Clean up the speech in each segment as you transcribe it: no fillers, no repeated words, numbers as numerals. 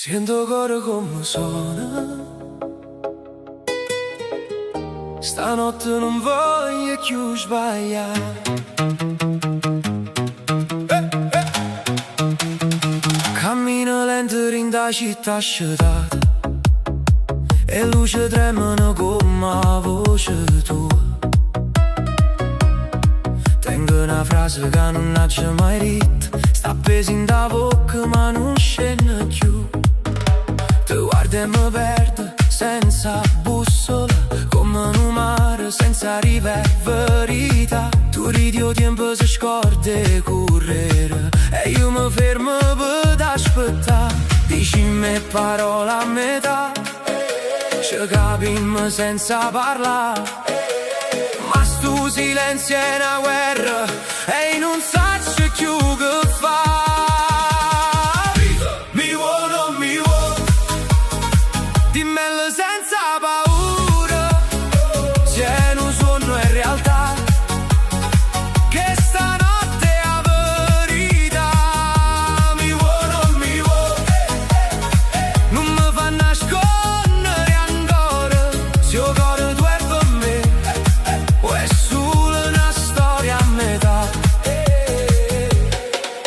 Sento ancora come suona. Stanotte non voglio più sbagliare. Cammino lento in da città sciatata e luce tremano come la voce tua. Tengo una frase che non ha mai detto, sta appesa in da bocca ma non scende più. Ti guardo e mi perdo senza bussola, come un mare senza riva e verità. Tu ridi o tempo si scorda e correre e io mi fermo per aspettare. Dici me parole a metà, ci capimmo senza parlare, ma sto silenzio è una guerra e non saccio più che fa. Mi vuoi, non mi vuoi, dimmelo senza paura, se è un sogno è realtà, che stanotte è la verità. Mi vuoi, non mi vuoi, non mi fa nascondere ancora, se il cuore tuo è per me, o è solo una storia a metà.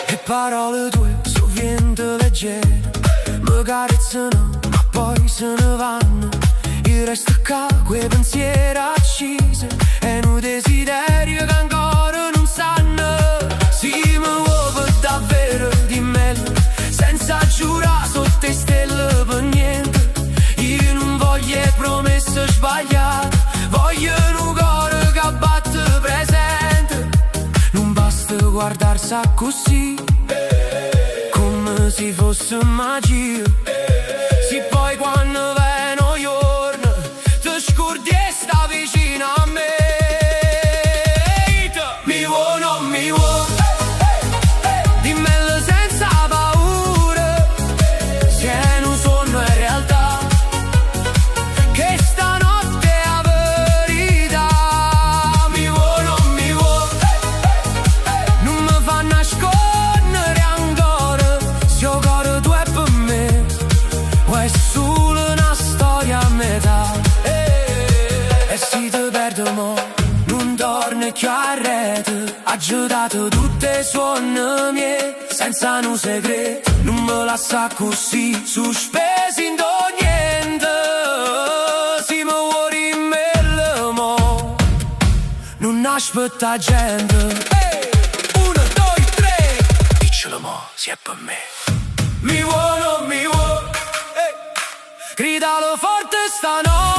E parole tue su vento leggero mi carezzano ma poi se ne vanno. Il resto qua, quei pensieri accesi e un desiderio che ancora non sanno. Si mi vuoi per davvero, dimmelo, senza giurare sotto te stelle per niente. Io non voglio promesse sbagliate, voglio un cuore che batte presente. Non basta guardarsi così, come se fosse magia. Se poi quando vengono i giorni ti scordi e sta vicino a me. Mi vuoi, non mi vuoi, dimmelo senza paura, se è un sogno è realtà, che stanotte è la verità. Mi vuoi, non mi vuoi, non mi fa nascondere ancora, se il cuore tu è per me, o è solo una storia a metà. E se ti perdo mo non torni più a rete, ha giocato tutte le suono mie senza un segreto, non me la sa così sospesi in do niente. Se mi vuoi rimmelo mo non aspetta gente. Uno, due, tre, diccelo mo se è per me. Mi vuoi, non mi vuoi, gridalo forte stanotte.